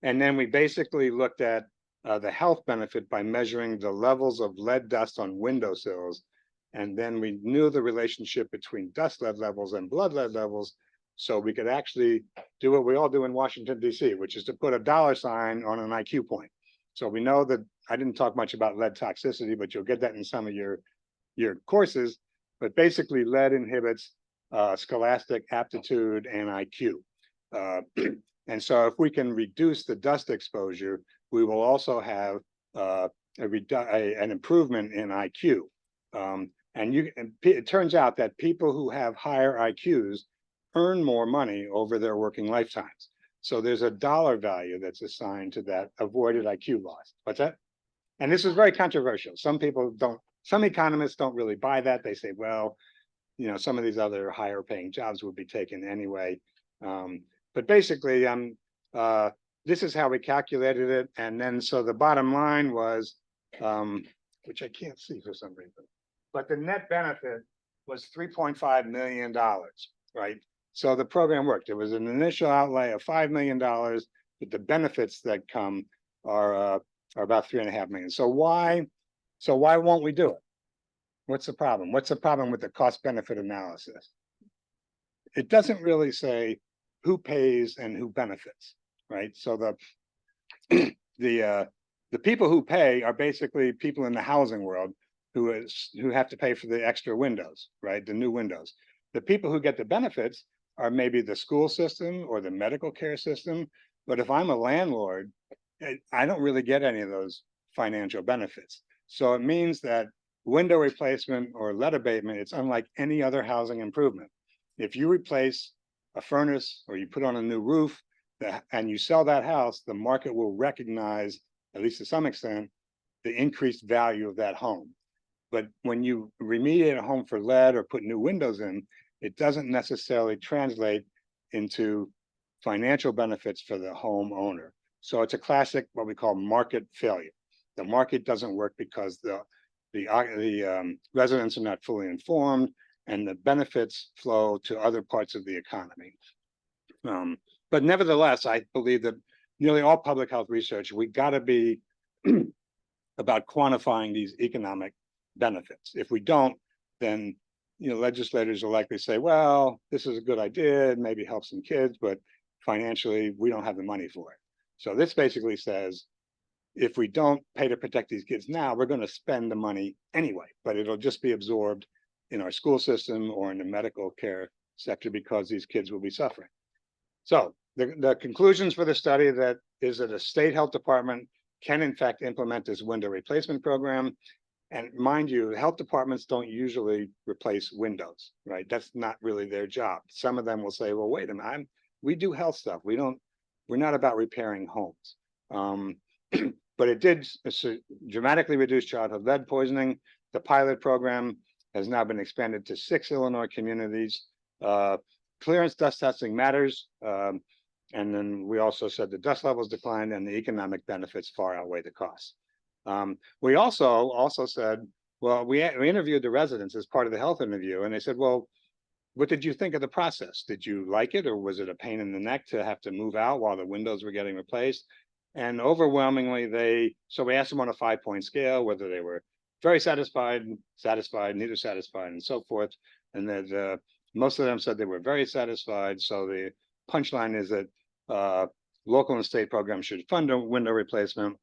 then we basically looked at the health benefit by measuring the levels of lead dust on windowsills. And then we knew the relationship between dust lead levels and blood lead levels. So we could actually do what we all do in Washington, D.C., which is to put a dollar sign on an IQ point. So we know that I didn't talk much about lead toxicity, but you'll get that in some of your courses. But basically, lead inhibits scholastic aptitude and IQ. And so if we can reduce the dust exposure, we will also have an improvement in IQ. And it turns out that people who have higher IQs earn more money over their working lifetimes. So there's a dollar value that's assigned to that avoided IQ loss. What's that? And this is very controversial. Some economists don't really buy that. They say, well, some of these other higher paying jobs would be taken anyway. But basically, this is how we calculated it. And then so the bottom line was, which I can't see for some reason, but the net benefit was $3.5 million, right? So the program worked. It was an initial outlay of $5 million, but the benefits that come are about $3.5 million. So why won't we do it? What's the problem? What's the problem with the cost benefit analysis? It doesn't really say who pays and who benefits, right? So the people who pay are basically people in the housing world who have to pay for the extra windows, right? The new windows. The people who get the benefits are maybe the school system or the medical care system. But if I'm a landlord, I don't really get any of those financial benefits. So it means that window replacement or lead abatement, it's unlike any other housing improvement. If you replace a furnace or you put on a new roof and you sell that house, the market will recognize, at least to some extent, the increased value of that home. But when you remediate a home for lead or put new windows in, it doesn't necessarily translate into financial benefits for the homeowner. So it's a classic, what we call market failure. The market doesn't work because the residents are not fully informed and the benefits flow to other parts of the economy. But nevertheless, I believe that nearly all public health research, we got to be about quantifying these economic benefits. If we don't, then legislators will likely say, well, this is a good idea, maybe help some kids, but financially, we don't have the money for it. So this basically says, if we don't pay to protect these kids now, we're going to spend the money anyway, but it'll just be absorbed in our school system or in the medical care sector because these kids will be suffering. So the conclusions for the study is that a state health department can in fact implement this window replacement program. And mind you, health departments don't usually replace windows, right? That's not really their job. Some of them will say, well, wait a minute, we do health stuff. We're not about repairing homes. But it did dramatically reduce childhood lead poisoning. The pilot program has now been expanded to 6 Illinois communities. Clearance dust testing matters. And then we also said the dust levels declined and the economic benefits far outweigh the costs. We also said, well, we interviewed the residents as part of the health interview, and they said, well, what did you think of the process? Did you like it, or was it a pain in the neck to have to move out while the windows were getting replaced? And overwhelmingly, so we asked them on a 5-point scale whether they were very satisfied, neither satisfied, and so forth. And that most of them said they were very satisfied. So the punchline is that local and state programs should fund a window replacement,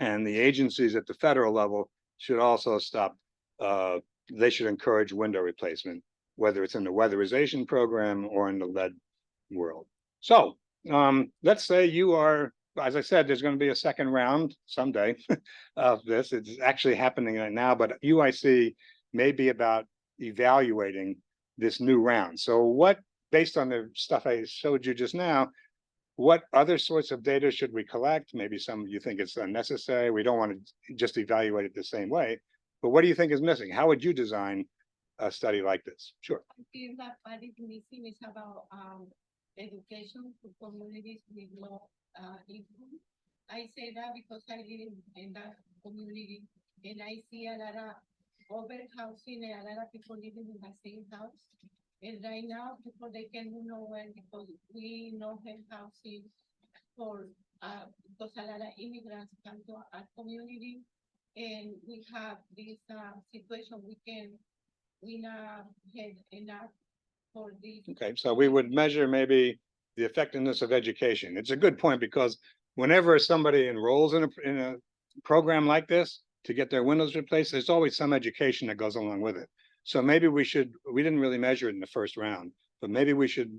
and the agencies at the federal level should also stop. They should encourage window replacement whether it's in the weatherization program or in the lead world. So let's say you are, as I said, there's going to be a second round someday of this. It's actually happening right now, but UIC may be about evaluating this new round. So what, based on the stuff I showed you just now, what other sorts of data should we collect? Maybe some of you think it's unnecessary. We don't want to just evaluate it the same way. But what do you think is missing? How would you design a study like this? Sure. I feel that what is missing is about education to communities with low income. I say that because I live in that community and I see a lot of overhousing and a lot of people living in the same house. And right now, people they can move nowhere because we know have housing for because a lot of immigrants come to our community, and we have this situation we not have enough for this. Okay, so we would measure maybe the effectiveness of education. It's a good point because whenever somebody enrolls in a program like this to get their windows replaced, there's always some education that goes along with it. So maybe we didn't really measure it in the first round, but maybe we should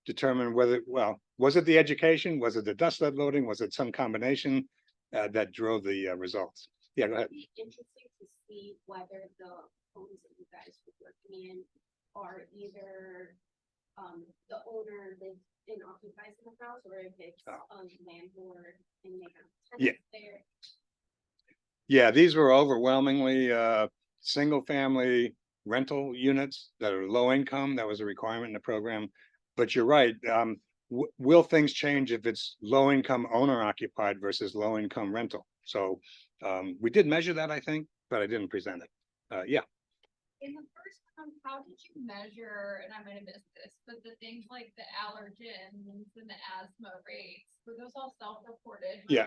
determine whether, well, was it the education? Was it the dust lead loading? Was it some combination that drove the results? Yeah, go ahead. Interesting to see whether the homes that you guys were working in are either the owner lives and occupies in the house, or if it's a landlord and they have tenants there. Yeah, these were overwhelmingly single family rental units that are low income. That was a requirement in the program. But you're right. Will things change if it's low income owner occupied versus low income rental? So we did measure that, I think, but I didn't present it. Yeah. In the first one, how did you measure, and I'm gonna miss this, but the things like the allergens and the asthma rates, were those all self-reported? Yeah.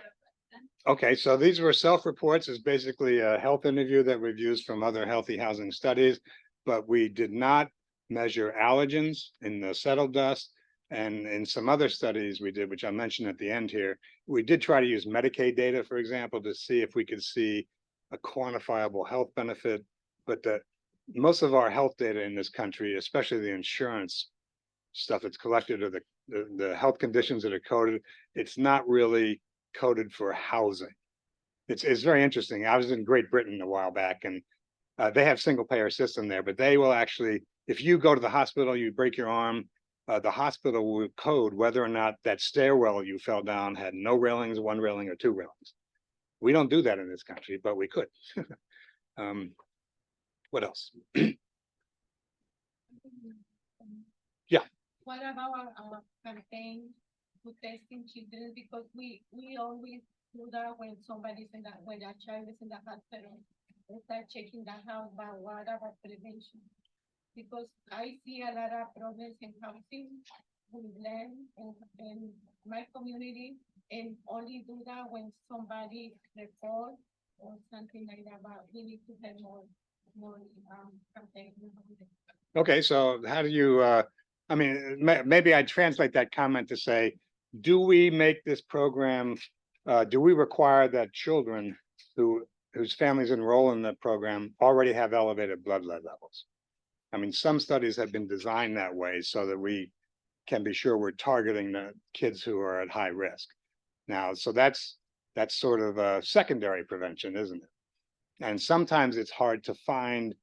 Okay, so these were self-reports. Is basically a health interview that we've used from other healthy housing studies, but we did not measure allergens in the settled dust. And in some other studies we did, which I mentioned at the end here, we did try to use Medicaid data, for example, to see if we could see a quantifiable health benefit. But most of our health data in this country, especially the insurance stuff that's collected or the health conditions that are coded, it's not really coded for housing. It's very interesting. I was in Great Britain a while back, and they have single payer system there, but they will actually, if you go to the hospital, you break your arm, the hospital will code whether or not that stairwell you fell down had no railings, one railing, or two railings. We don't do that in this country, but we could. What else? Yeah. What about our campaign to testing children? Because we always do that when when a child is in the hospital, we start checking the house, but what about prevention? Because I see a lot of problems in housing with land in my community, and only do that when somebody report or something like that, but we need to have more campaign. Okay, so how do you, I mean, maybe I translate that comment to say, do we make this program, do we require that children whose families enroll in the program already have elevated blood lead levels? I mean, some studies have been designed that way so that we can be sure we're targeting the kids who are at high risk. Now, so that's sort of a secondary prevention, isn't it? And sometimes it's hard to find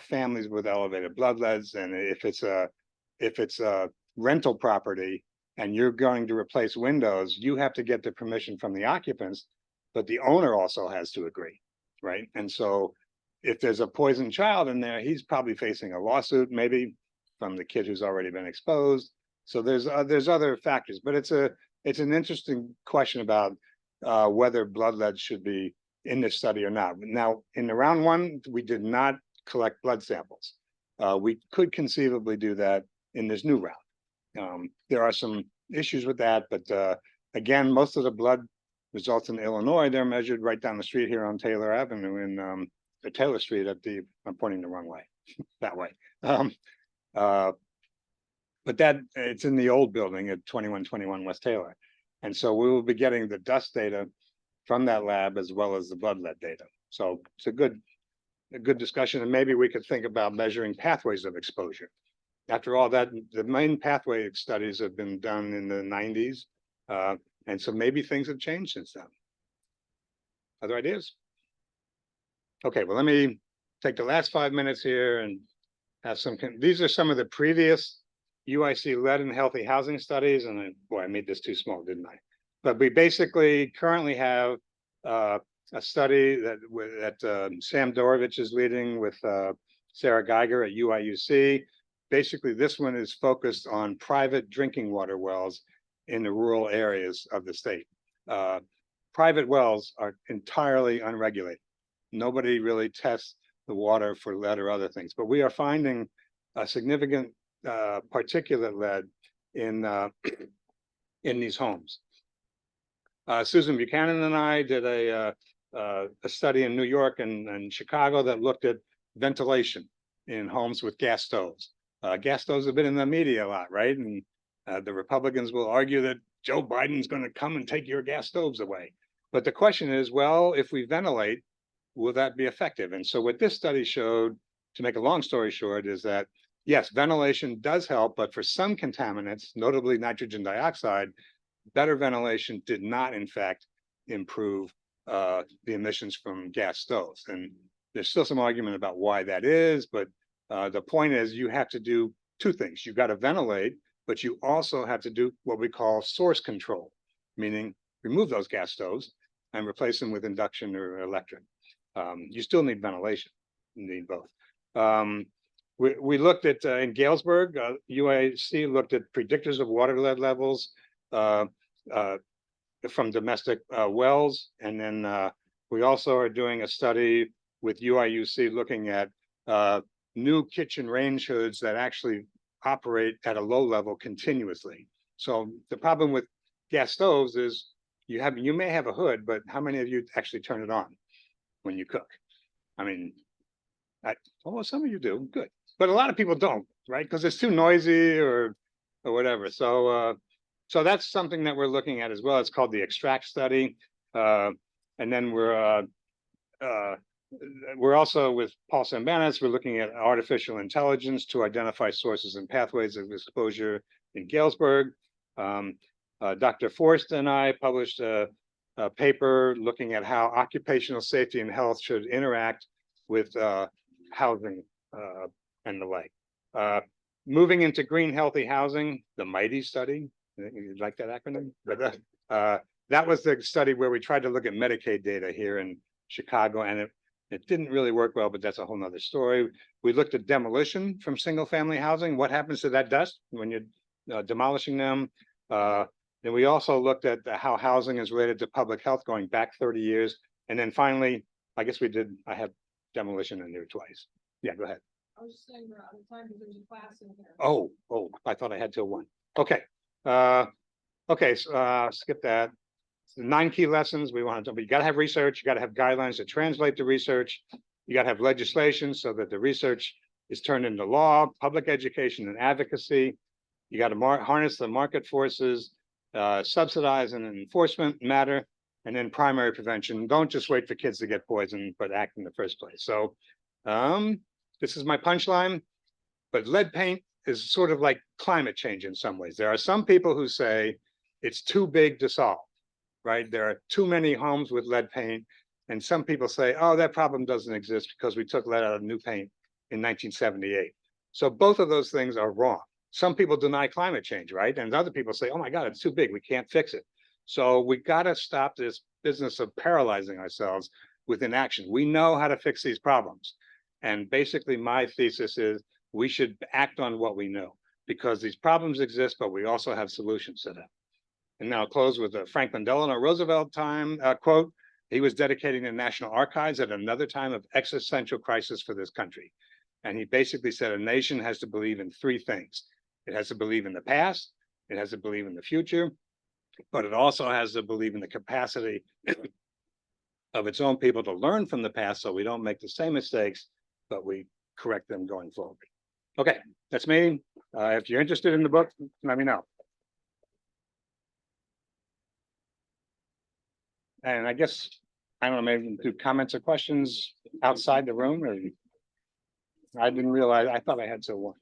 families with elevated blood leads, and if it's a rental property and you're going to replace windows, you have to get the permission from the occupants, but the owner also has to agree, right? And so if there's a poisoned child in there, he's probably facing a lawsuit, maybe from the kid who's already been exposed. So there's other factors, but it's an interesting question about whether blood lead should be in this study or not. Now, in the round one, we did not collect blood samples. We could conceivably do that in this new round. There are some issues with that, but again, most of the blood results in Illinois, they're measured right down the street here on Taylor Avenue in Taylor Street I'm pointing the wrong way, that way. But that it's in the old building at 2121 West Taylor. And so we will be getting the dust data from that lab as well as the blood lead data. So it's a good a good discussion, and maybe we could think about measuring pathways of exposure. After all that, the main pathway studies have been done in the 90s. And so maybe things have changed since then. Other ideas? Okay, well, let me take the last 5 minutes here and have some, these are some of the previous UIC led and healthy housing studies. And boy, I made this too small, didn't I? But we basically currently have a study that Sam Dorovich is leading with Sarah Geiger at UIUC. Basically, this one is focused on private drinking water wells in the rural areas of the state. Private wells are entirely unregulated. Nobody really tests the water for lead or other things, but we are finding a significant particulate lead in these homes. Susan Buchanan and I did a study in New York and Chicago that looked at ventilation in homes with gas stoves. Gas stoves have been in the media a lot, right? And the Republicans will argue that Joe Biden's going to come and take your gas stoves away. But the question is, well, if we ventilate, will that be effective? And so what this study showed, to make a long story short, is that yes, ventilation does help, but for some contaminants, notably nitrogen dioxide, better ventilation did not, in fact, improve the emissions from gas stoves. And there's still some argument about why that is, but the point is you have to do two things. You've got to ventilate, but you also have to do what we call source control, meaning remove those gas stoves and replace them with induction or electric. You still need ventilation, you need both. We looked at, in Galesburg, UIC looked at predictors of water lead levels from domestic wells. And then we also are doing a study with UIUC looking at new kitchen range hoods that actually operate at a low level continuously. So the problem with gas stoves is you may have a hood, but how many of you actually turn it on when you cook? I mean, well, some of you do, good, but a lot of people don't, right? Because it's too noisy or whatever. So so that's something that we're looking at as well. It's called the extract study, and then we're also with Paul Sambanis, we're looking at artificial intelligence to identify sources and pathways of exposure in Galesburg. Dr. Forst and I published a paper looking at how occupational safety and health should interact with housing and the like. Moving into green healthy housing, the MIGHTY study, you like that acronym? But that was the study where we tried to look at Medicaid data here in Chicago, and it didn't really work well, but that's a whole nother story. We looked at demolition from single family housing. What happens to that dust when you're demolishing them? Then we also looked at how housing is related to public health going back 30 years. And then finally, I guess I have demolition in there twice. Yeah, go ahead. I was just saying we're out of time because there's a class in there. Oh, I thought I had till 1. Okay. Okay, so skip that. The 9 key lessons we want to do, but you got to have research, you got to have guidelines to translate the research, you got to have legislation so that the research is turned into law, public education and advocacy. You got to harness the market forces, subsidize and enforcement matter, and then primary prevention. Don't just wait for kids to get poisoned, but act in the first place. So this is my punchline, but lead paint is sort of like climate change in some ways. There are some people who say it's too big to solve. Right? There are too many homes with lead paint. And some people say, oh, that problem doesn't exist because we took lead out of new paint in 1978. So both of those things are wrong. Some people deny climate change, right? And other people say, oh my God, it's too big, we can't fix it. So we got to stop this business of paralyzing ourselves with inaction. We know how to fix these problems. And basically my thesis is we should act on what we know because these problems exist, but we also have solutions to them. And now I'll close with a Franklin Delano Roosevelt quote. He was dedicating the National Archives at another time of existential crisis for this country. And he basically said a nation has to believe in 3 things. It has to believe in the past, it has to believe in the future, but it also has to believe in the capacity of its own people to learn from the past so we don't make the same mistakes, but we correct them going forward. Okay, that's me. If you're interested in the book, let me know. And I guess I don't know, maybe do comments or questions outside the room or? I didn't realize, I thought I had so one.